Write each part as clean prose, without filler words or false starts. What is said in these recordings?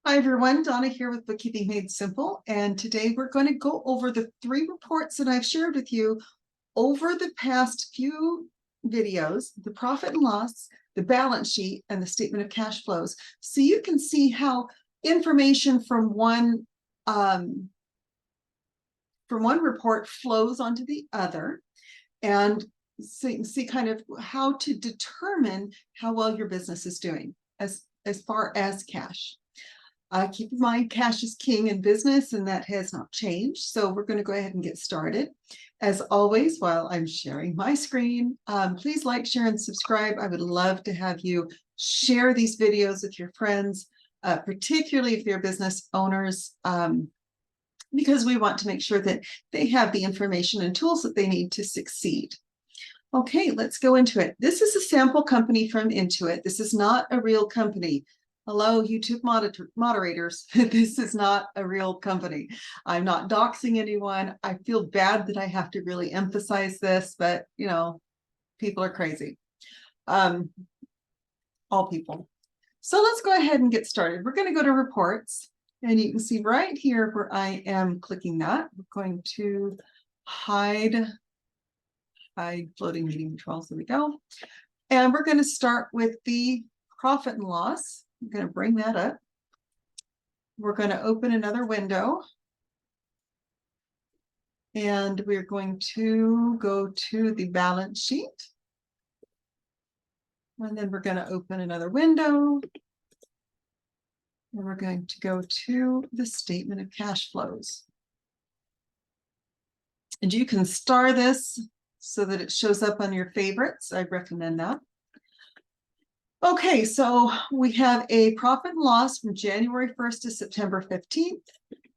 Hi everyone, Donna here with Bookkeeping Made Simple, and today we're going to go over the 3 reports that I've shared with you over the past few videos: the profit and loss, the balance sheet, and the statement of cash flows. So you can see how information from one report flows onto the other, and so you can see kind of how to determine how well your business is doing as far as cash. Keep in mind, cash is king in business, and that has not changed. So we're going to go ahead and get started. As always, while I'm sharing my screen, please like, share, and subscribe. I would love to have you share these videos with your friends, particularly if they're business owners, because we want to make sure that they have the information and tools that they need to succeed. Okay, let's go into it. This is a sample company from Intuit. This is not a real company. Hello, YouTube moderators. This is not a real company. I'm not doxing anyone. I feel bad that I have to really emphasize this, but you know, people are crazy. All people. So let's go ahead and get started. We're going to go to reports, and you can see right here where I am clicking that. We're going to hide floating meeting controls. There we go. And we're going to start with the profit and loss. I'm going to bring that up. We're going to open another window, and we're going to go to the balance sheet. And then we're going to open another window, and we're going to go to the statement of cash flows. And you can star this so that it shows up on your favorites. I recommend that. Okay, so we have a profit and loss from January 1st to September 15th.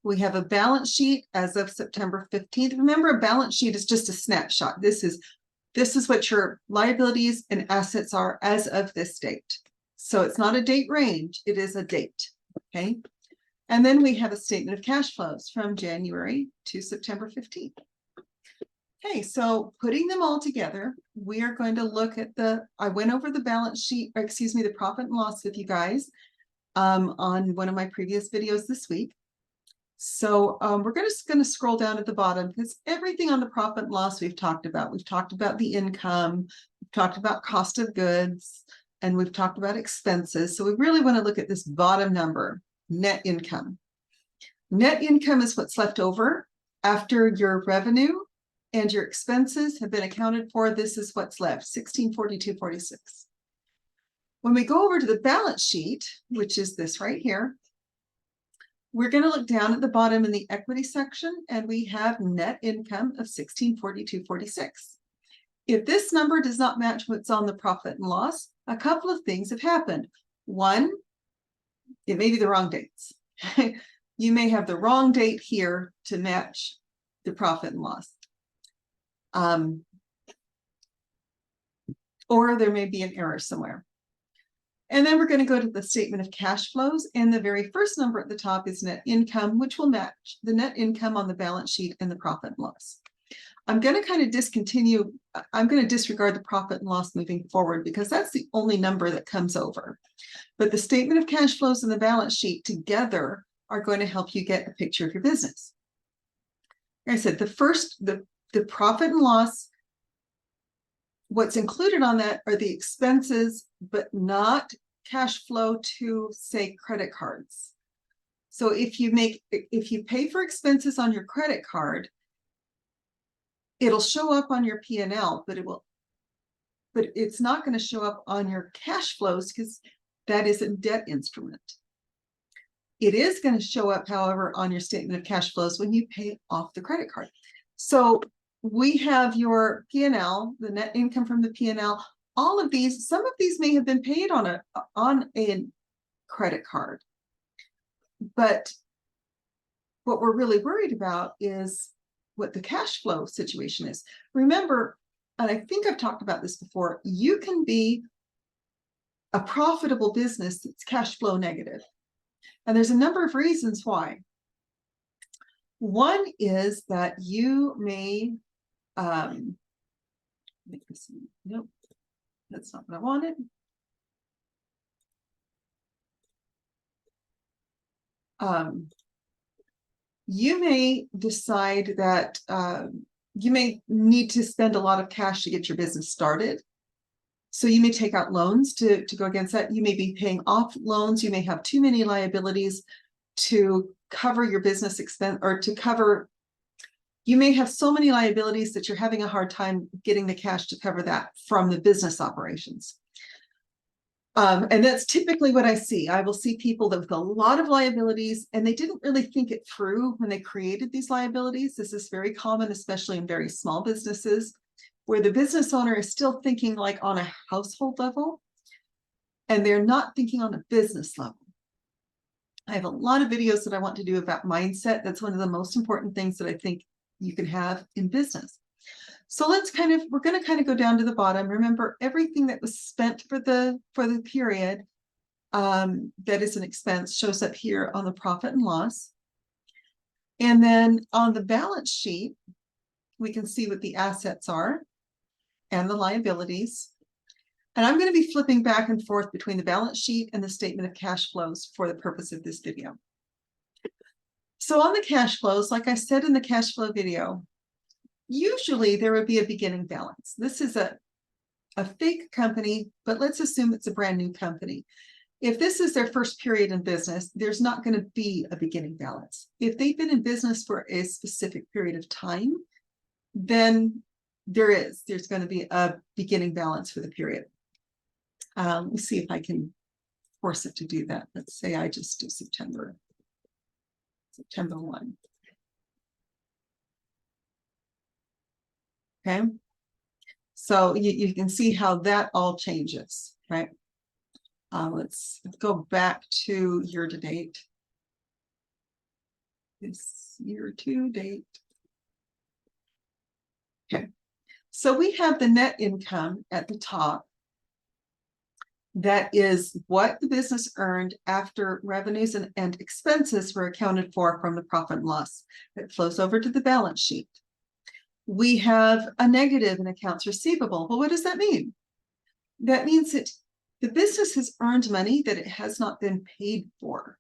We have a balance sheet as of September 15th. Remember, a balance sheet is just a snapshot. This is what your liabilities and assets are as of this date. So it's not a date range, it is a date, okay? And then we have a statement of cash flows from January to September 15th. Okay, so putting them all together, we are going to look at I went over the balance sheet, or excuse me, the profit and loss with you guys on one of my previous videos this week. So we're just going to scroll down at the bottom, because everything on the profit and loss we've talked about. We've talked about the income, we've talked about cost of goods, and we've talked about expenses. So we really want to look at this bottom number, net income. Net income is what's left over after your revenue and your expenses have been accounted for. This is what's left, $1642.46. When we go over to the balance sheet, which is this right here, we're going to look down at the bottom in the equity section, and we have net income of $1642.46. If this number does not match what's on the profit and loss, a couple of things have happened. One, it may be the wrong dates. You may have the wrong date here to match the profit and loss. Or there may be an error somewhere. And then we're going to go to the statement of cash flows, and the very first number at the top is net income, which will match the net income on the balance sheet and the profit and loss. I'm going to kind of I'm going to disregard the profit and loss moving forward, because that's the only number that comes over. But the statement of cash flows and the balance sheet together are going to help you get a picture of your business. Like I said, the profit and loss, what's included on that are the expenses, but not cash flow to, say, credit cards. So if you pay for expenses on your credit card, it'll show up on your P&L, but it's not going to show up on your cash flows, because that is a debt instrument. It is going to show up, however, on your statement of cash flows when you pay off the credit card. So we have your P&L, the net income from the P&L. All of these, some of these may have been paid on a credit card. But what we're really worried about is what the cash flow situation is. Remember, and I think I've talked about this before, you can be a profitable business that's cash flow negative. And there's a number of reasons why. One is that you may, nope, that's not what I wanted. You may decide that you may need to spend a lot of cash to get your business started. So you may take out loans to go against that. You may be paying off loans. You may have too many liabilities to cover your business expense, or to cover, you may have so many liabilities that you're having a hard time getting the cash to cover that from the business operations. And that's typically what I see. I will see people that with a lot of liabilities, and they didn't really think it through when they created these liabilities. This is very common, especially in very small businesses, where the business owner is still thinking like on a household level, and they're not thinking on a business level. I have a lot of videos that I want to do about mindset. That's one of the most important things that I think you can have in business. So we're going to kind of go down to the bottom. Remember, everything that was spent for the period that is an expense shows up here on the profit and loss. And then on the balance sheet, we can see what the assets are and the liabilities. And I'm going to be flipping back and forth between the balance sheet and the statement of cash flows for the purpose of this video. So on the cash flows, like I said in the cash flow video, usually there would be a beginning balance. This is a fake company, but let's assume it's a brand new company. If this is their first period in business, there's not going to be a beginning balance. If they've been in business for a specific period of time, then there's going to be a beginning balance for the period. Let's see if I can force it to do that. Let's say I just do September 1. Okay, so you can see how that all changes, right? Let's go back to year to date. This year to date. Okay, so we have the net income at the top. That is what the business earned after revenues and expenses were accounted for from the profit and loss. It flows over to the balance sheet. We have a negative in accounts receivable. Well, what does that mean? That means that the business has earned money that it has not been paid for.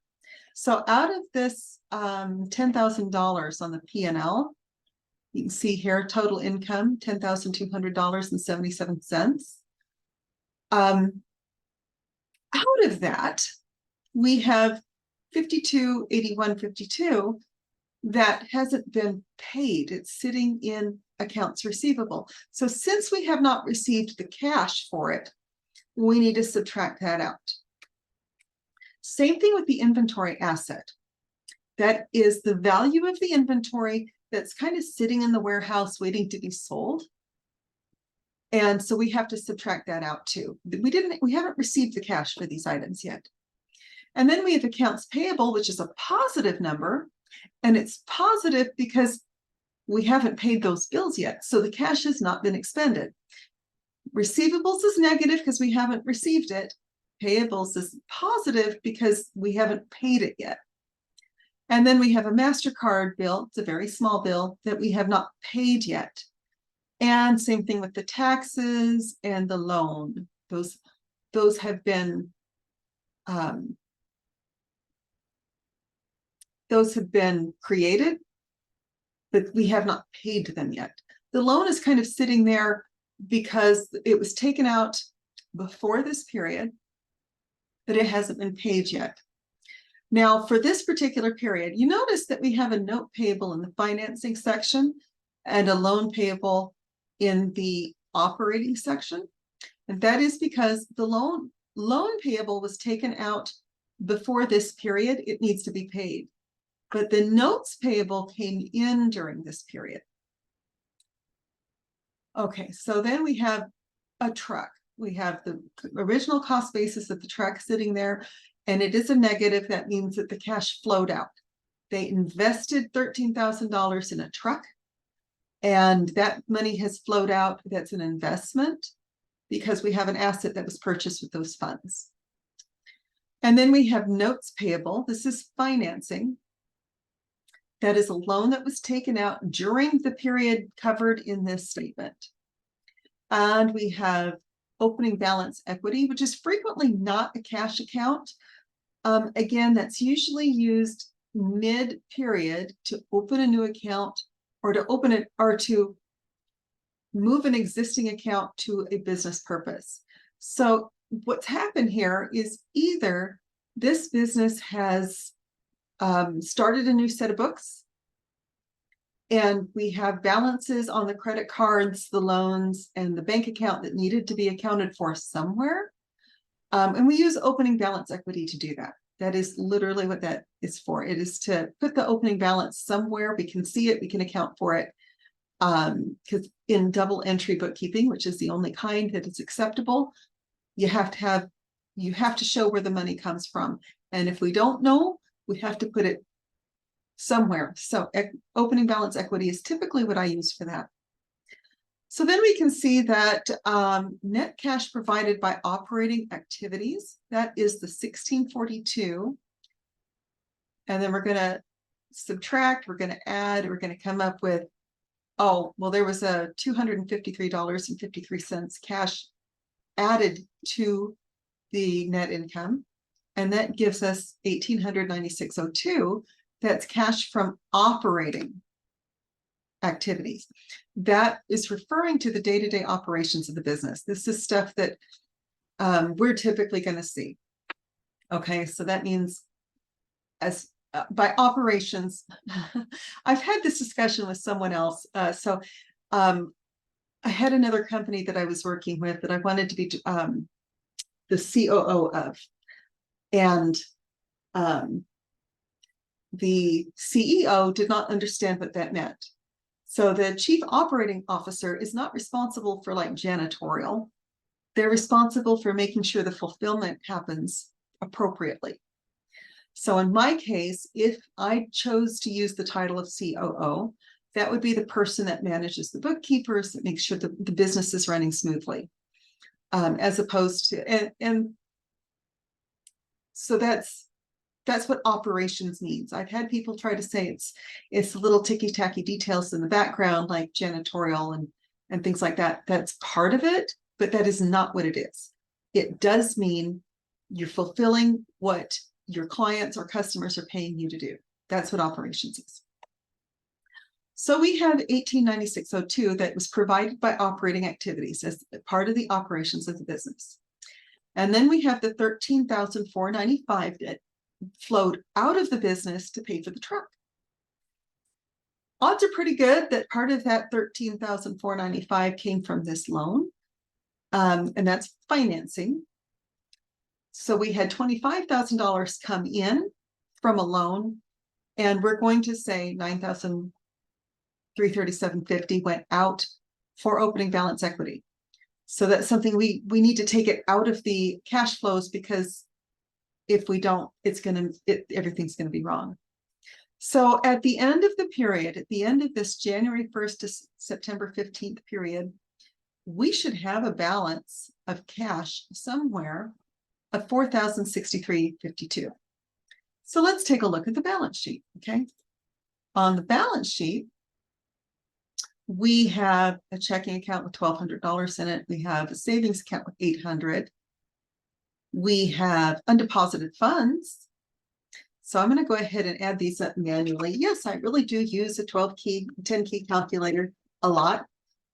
So out of this $10,000 on the P&L, you can see here total income, $10,200.77. Out of that, we have $52,81.52 that hasn't been paid. It's sitting in accounts receivable. So since we have not received the cash for it, we need to subtract that out. Same thing with the inventory asset. That is the value of the inventory that's kind of sitting in the warehouse waiting to be sold. And so we have to subtract that out too. We haven't received the cash for these items yet. And then we have accounts payable, which is a positive number. And it's positive because we haven't paid those bills yet. So the cash has not been expended. Receivables is negative because we haven't received it. Payables is positive because we haven't paid it yet. And then we have a MasterCard bill. It's a very small bill that we have not paid yet. And same thing with the taxes and the loan. Those have been created, but we have not paid them yet. The loan is kind of sitting there because it was taken out before this period, but it hasn't been paid yet. Now, for this particular period, you notice that we have a note payable in the financing section and a loan payable in the operating section. And that is because the loan payable was taken out before this period. It needs to be paid. But the notes payable came in during this period. Okay, so then we have a truck. We have the original cost basis of the truck sitting there, and it is a negative. That means that the cash flowed out. They invested $13,000 in a truck, and that money has flowed out. That's an investment because we have an asset that was purchased with those funds. And then we have notes payable. This is financing. That is a loan that was taken out during the period covered in this statement. And we have opening balance equity, which is frequently not a cash account. Again, that's usually used mid-period to open a new account or to open it or to move an existing account to a business purpose. So what's happened here is either this business has started a new set of books and we have balances on the credit cards, the loans, and the bank account that needed to be accounted for somewhere. And we use opening balance equity to do that. That is literally what that is for. It is to put the opening balance somewhere. We can see it, we can account for it. Because in double entry bookkeeping, which is the only kind that is acceptable, you have to show where the money comes from. And if we don't know, we have to put it somewhere. So opening balance equity is typically what I use for that. So then we can see that net cash provided by operating activities, that is the 1642. And then we're going to subtract, we're going to add, we're going to come up with, oh, well, there was a $253.53 cash added to the net income. And that gives us $1,896.02. That's cash from operating activities. That is referring to the day-to-day operations of the business. This is stuff that we're typically going to see. Okay, so that means as by operations, I've had this discussion with someone else. I had another company that I was working with that I wanted to be the COO of. And the CEO did not understand what that meant. So the chief operating officer is not responsible for like janitorial. They're responsible for making sure the fulfillment happens appropriately. So in my case, if I chose to use the title of COO, that would be the person that manages the bookkeepers, that makes sure the business is running smoothly, as opposed to, and so that's what operations means. I've had people try to say it's little ticky-tacky details in the background, like janitorial and things like that. That's part of it, but that is not what it is. It does mean you're fulfilling what your clients or customers are paying you to do. That's what operations is. So we have 1896.02 that was provided by operating activities as part of the operations of the business. And then we have the $13,495 that flowed out of the business to pay for the truck. Odds are pretty good that part of that $13,495 came from this loan, and that's financing. So we had $25,000 come in from a loan, and we're going to say $9,337.50 went out for opening balance equity. So that's something we need to take it out of the cash flows, because if we don't, everything's going to be wrong. So at the end of the period, at the end of this January 1st to September 15th period, we should have a balance of cash somewhere of $4,063.52. So let's take a look at the balance sheet. Okay. On the balance sheet, we have a checking account with $1,200 in it. We have a savings account with $800. We have undeposited funds. So I'm going to go ahead and add these up manually. Yes, I really do use a 10 key calculator a lot,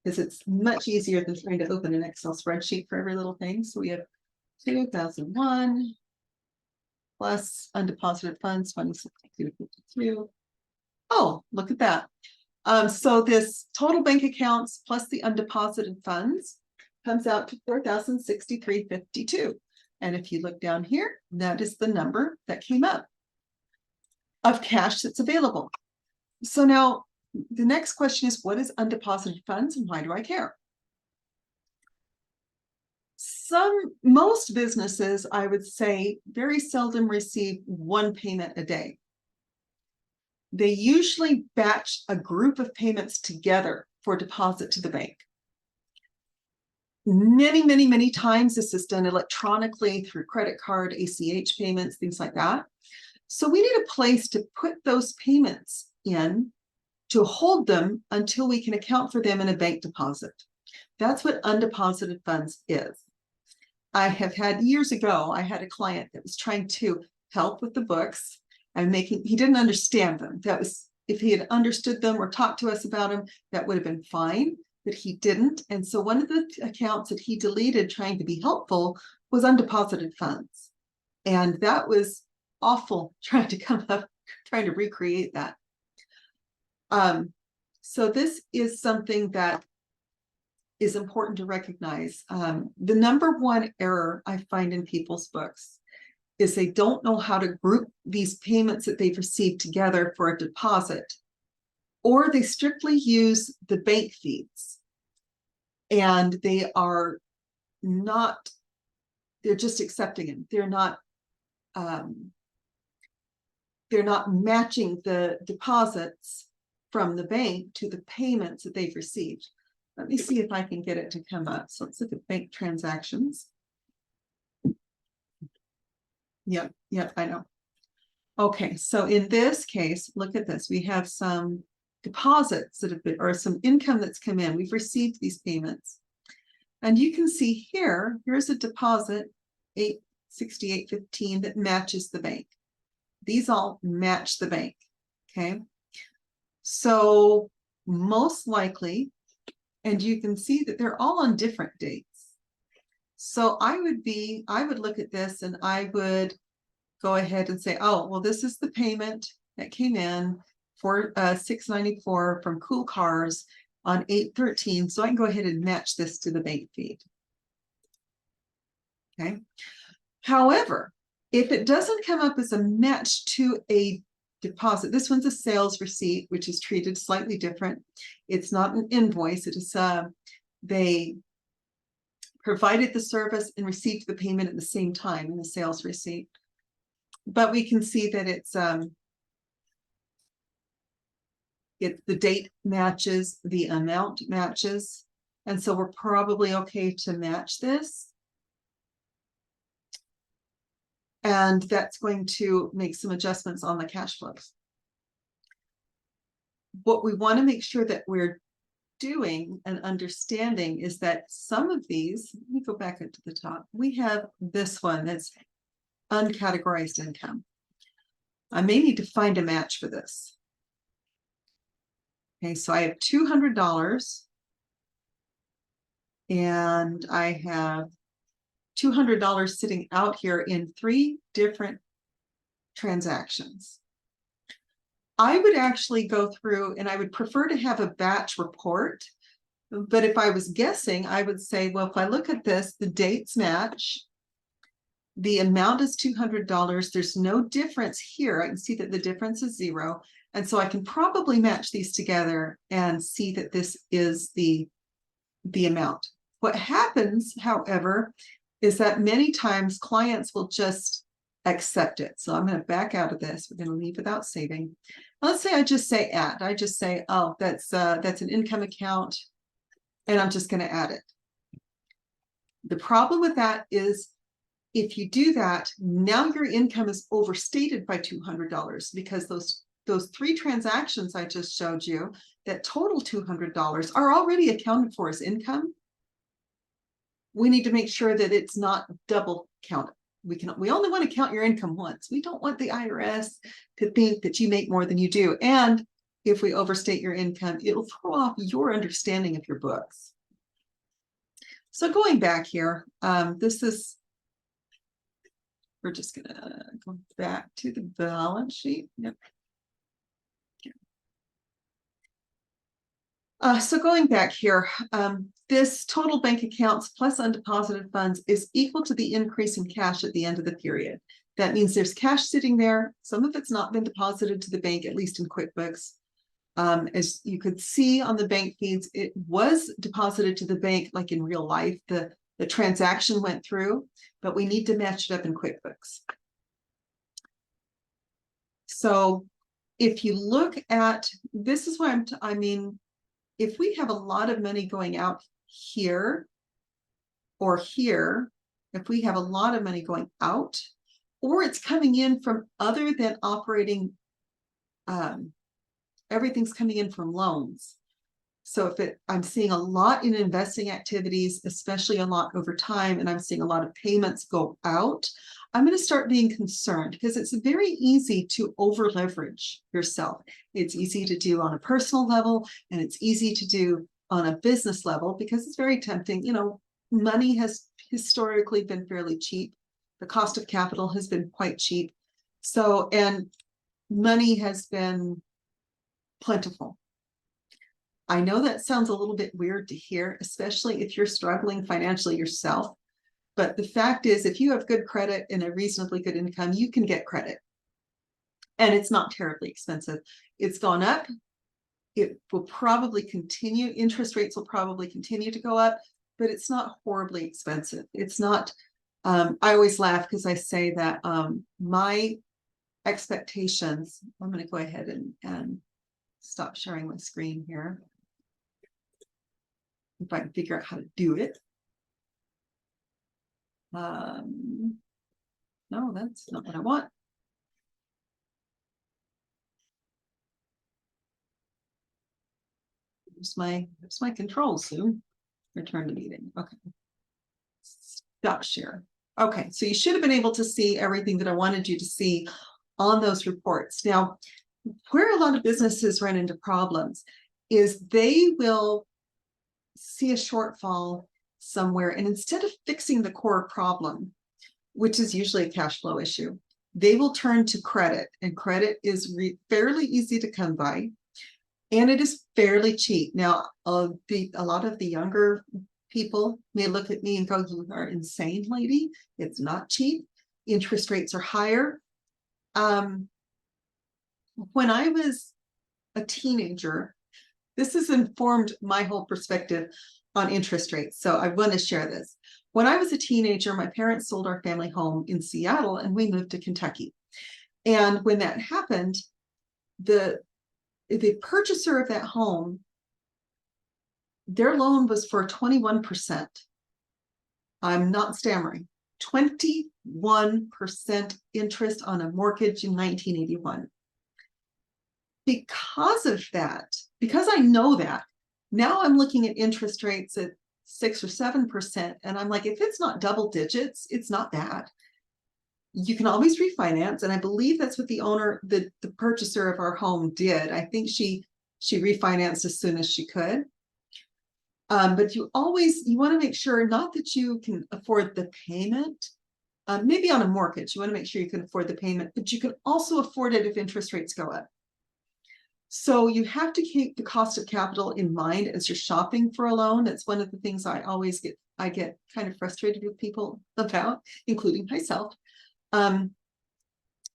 because it's much easier than trying to open an Excel spreadsheet for every little thing. So we have 2001 plus undeposited funds, 2062.52. Oh, look at that. So this total bank accounts plus the undeposited funds comes out to $4,063.52. And if you look down here, that is the number that came up of cash that's available. So now the next question is, what is undeposited funds and why do I care? Most businesses, I would say, very seldom receive one payment a day. They usually batch a group of payments together for deposit to the bank. Many, many, many times this is done electronically through credit card, ACH payments, things like that. So we need a place to put those payments in to hold them until we can account for them in a bank deposit. That's what undeposited funds is. I have had years ago, I had a client that was trying to help with the books, and he didn't understand them. That was, if he had understood them or talked to us about them, that would have been fine, but he didn't. And so one of the accounts that he deleted trying to be helpful was undeposited funds. And that was awful, trying to recreate that. So this is something that is important to recognize. The number one error I find in people's books is they don't know how to group these payments that they've received together for a deposit, or they strictly use the bank feeds, and they are not, they're just accepting it. They're not matching the deposits from the bank to the payments that they've received. Let me see if I can get it to come up. So let's look at bank transactions. Yep, I know. Okay, so in this case, look at this. We have some deposits that have been, or some income that's come in. We've received these payments. And you can see here's a deposit, $868.15, that matches the bank. These all match the bank, okay? So most likely, and you can see that they're all on different dates. So I would look at this and I would go ahead and say, oh, well, this is the payment that came in for $694 from Cool Cars on 8/13. So I can go ahead and match this to the bank feed. Okay. However, if it doesn't come up as a match to a deposit, this one's a sales receipt, which is treated slightly different. It's not an invoice. It is they provided the service and received the payment at the same time in the sales receipt. But we can see that it's the date matches, the amount matches, and so we're probably okay to match this. And that's going to make some adjustments on the cash flows. What we want to make sure that we're doing and understanding is that some of these, let me go back up to the top. We have this one that's uncategorized income. I may need to find a match for this. Okay, so I have $200 and I have $200 sitting out here in 3 different transactions. I would actually go through, and I would prefer to have a batch report, but if I was guessing, I would say, well, if I look at this, the dates match, the amount is $200, there's no difference here. I can see that the difference is 0, and so I can probably match these together and see that this is the amount. What happens, however, is that many times clients will just accept it. So I'm going to back out of this. We're going to leave without saving. Let's say I just say add. I just say, oh, that's an income account, and I'm just going to add it. The problem with that is if you do that, now your income is overstated by $200 because those 3 transactions I just showed you that total $200 are already accounted for as income. We need to make sure that it's not double counted. We only want to count your income once. We don't want the IRS to think that you make more than you do. And if we overstate your income, it'll throw off your understanding of your books. So going back here, we're just gonna go back to the balance sheet. Yep. So going back here, this total bank accounts plus undeposited funds is equal to the increase in cash at the end of the period. That means there's cash sitting there. Some of it's not been deposited to the bank, at least in QuickBooks. As you could see on the bank feeds, it was deposited to the bank like in real life. The transaction went through, but we need to match it up in QuickBooks. So if you look at, this is why I mean, if we have a lot of money going out here or here, if we have a lot of money going out, or it's coming in from other than operating, everything's coming in from loans. So if I'm seeing a lot in investing activities, especially a lot over time, and I'm seeing a lot of payments go out, I'm going to start being concerned because it's very easy to over leverage yourself. It's easy to do on a personal level, and it's easy to do on a business level because it's very tempting. You know, money has historically been fairly cheap. The cost of capital has been quite cheap. So, and money has been plentiful. I know that sounds a little bit weird to hear, especially if you're struggling financially yourself. But the fact is, if you have good credit and a reasonably good income, you can get credit. And it's not terribly expensive. It's gone up. It will probably continue. Interest rates will probably continue to go up, but it's not horribly expensive. It's not, I always laugh because I say that my expectations, I'm going to go ahead and stop sharing my screen here. If I can figure out how to do it. No, that's not what I want. There's my control soon. Return to meeting. Okay. Stop share. Okay, so you should have been able to see everything that I wanted you to see on those reports. Now, where a lot of businesses run into problems is they will see a shortfall somewhere, and instead of fixing the core problem, which is usually a cash flow issue, they will turn to credit, and credit is fairly easy to come by, and it is fairly cheap. Now, a lot of the younger people may look at me and go, "You are insane, lady. It's not cheap. Interest rates are higher." When I was a teenager, this has informed my whole perspective on interest rates. So I want to share this. When I was a teenager, my parents sold our family home in Seattle and we moved to Kentucky. And when that happened, the purchaser of that home, their loan was for 21%. I'm not stammering. 21% interest on a mortgage in 1981. Because of that, because I know that, now I'm looking at interest rates at 6 or 7%, and I'm like, if it's not double digits, it's not bad. You can always refinance, and I believe that's what the owner, the purchaser of our home did. I think she refinanced as soon as she could. But you want to make sure, not that you can afford the payment, maybe on a mortgage, you want to make sure you can afford the payment, but you can also afford it if interest rates go up. So you have to keep the cost of capital in mind as you're shopping for a loan. It's one of the things I always get kind of frustrated with people about, including myself.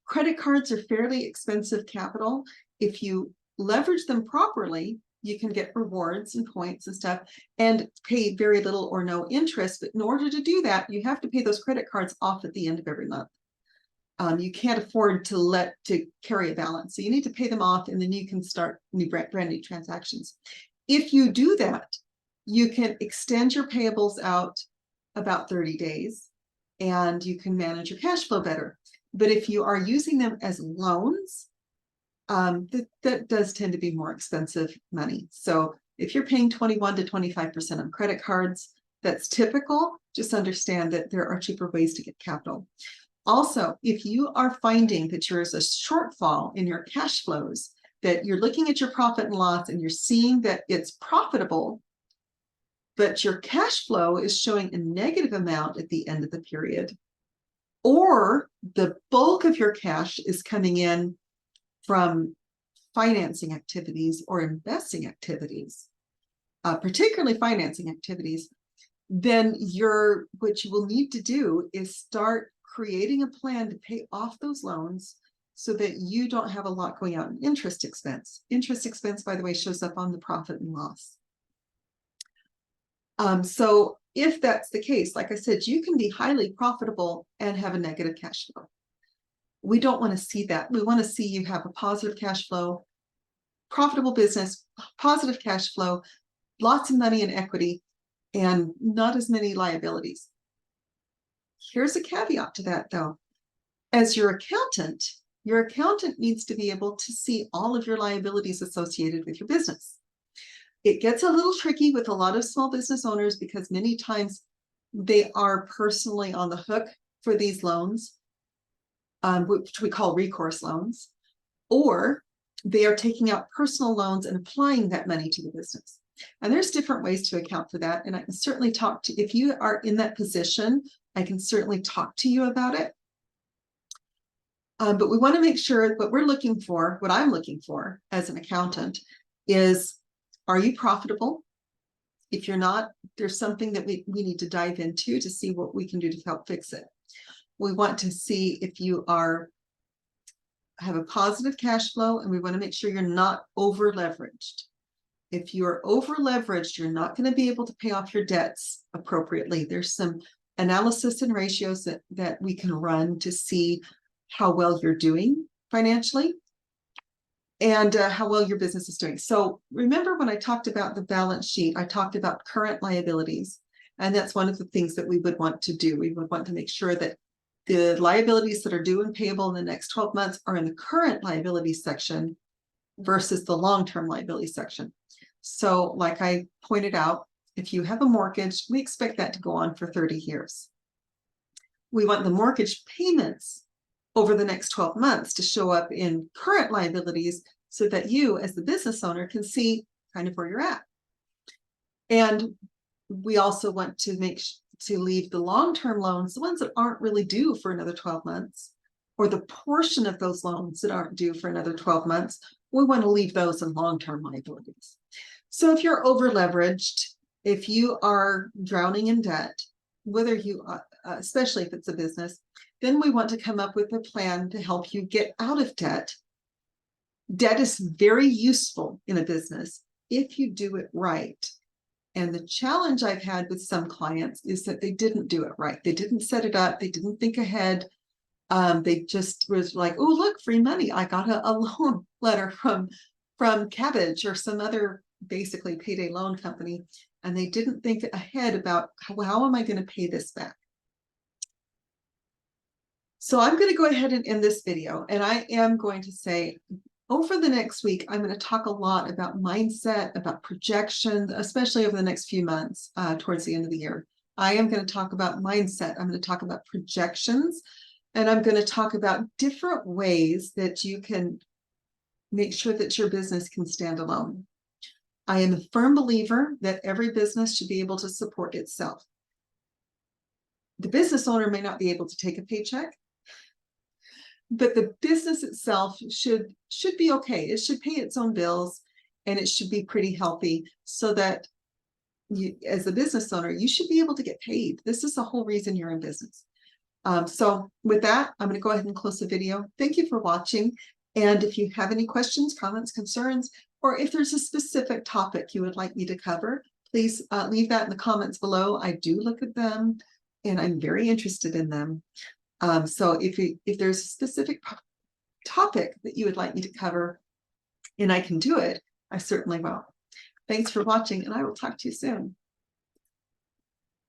Credit cards are fairly expensive capital. If you leverage them properly, you can get rewards and points and stuff and pay very little or no interest. But in order to do that, you have to pay those credit cards off at the end of every month. You can't afford to carry a balance. So you need to pay them off, and then you can start brand new transactions. If you do that, you can extend your payables out about 30 days, and you can manage your cash flow better. But if you are using them as loans, that does tend to be more expensive money. So if you're paying 21 to 25% on credit cards, that's typical. Just understand that there are cheaper ways to get capital. Also, if you are finding that there's a shortfall in your cash flows, that you're looking at your profit and loss and you're seeing that it's profitable, but your cash flow is showing a negative amount at the end of the period, or the bulk of your cash is coming in from financing activities or investing activities, particularly financing activities, then what you will need to do is start creating a plan to pay off those loans so that you don't have a lot going out in interest expense. Interest expense, by the way, shows up on the profit and loss. So if that's the case, like I said, you can be highly profitable and have a negative cash flow. We don't want to see that. We want to see you have a positive cash flow, profitable business, positive cash flow, lots of money in equity, and not as many liabilities. Here's a caveat to that, though. As your accountant needs to be able to see all of your liabilities associated with your business. It gets a little tricky with a lot of small business owners because many times they are personally on the hook for these loans. which we call recourse loans, or they are taking out personal loans and applying that money to the business. And there's different ways to account for that. And I can certainly talk to, if you are in that position, I can certainly talk to you about it. But we want to make sure what we're looking for, what I'm looking for as an accountant is, are you profitable? If you're not, there's something that we need to dive into to see what we can do to help fix it. We want to see if you have a positive cash flow, and we want to make sure you're not over leveraged. If you're over leveraged, you're not going to be able to pay off your debts appropriately. There's some analysis and ratios that we can run to see how well you're doing financially and how well your business is doing. So remember when I talked about the balance sheet, I talked about current liabilities, and that's one of the things that we would want to do. We would want to make sure that the liabilities that are due and payable in the next 12 months are in the current liability section versus the long-term liability section. So like I pointed out, if you have a mortgage, we expect that to go on for 30 years. We want the mortgage payments over the next 12 months to show up in current liabilities so that you as the business owner can see kind of where you're at. And we also want to leave the long-term loans, the ones that aren't really due for another 12 months, or the portion of those loans that aren't due for another 12 months, we want to leave those in long-term liabilities. So if you're over leveraged, if you are drowning in debt, whether you, especially if it's a business, then we want to come up with a plan to help you get out of debt. Debt is very useful in a business if you do it right. And the challenge I've had with some clients is that they didn't do it right. They didn't set it up. They didn't think ahead. They just was like, oh, look, free money. I got a loan letter from Cabbage or some other basically payday loan company. And they didn't think ahead about how am I going to pay this back? So I'm going to go ahead and end this video. And I am going to say, over the next week, I'm going to talk a lot about mindset, about projections, especially over the next few months towards the end of the year. I am going to talk about mindset. I'm going to talk about projections, and I'm going to talk about different ways that you can make sure that your business can stand alone. I am a firm believer that every business should be able to support itself. The business owner may not be able to take a paycheck, but the business itself should be okay. It should pay its own bills, and it should be pretty healthy so that you, as a business owner, you should be able to get paid. This is the whole reason you're in business. So with that, I'm going to go ahead and close the video. Thank you for watching. And if you have any questions, comments, concerns, or if there's a specific topic you would like me to cover, please leave that in the comments below. I do look at them, and I'm very interested in them. So if there's a specific topic that you would like me to cover and I can do it, I certainly will. Thanks for watching, and I will talk to you soon.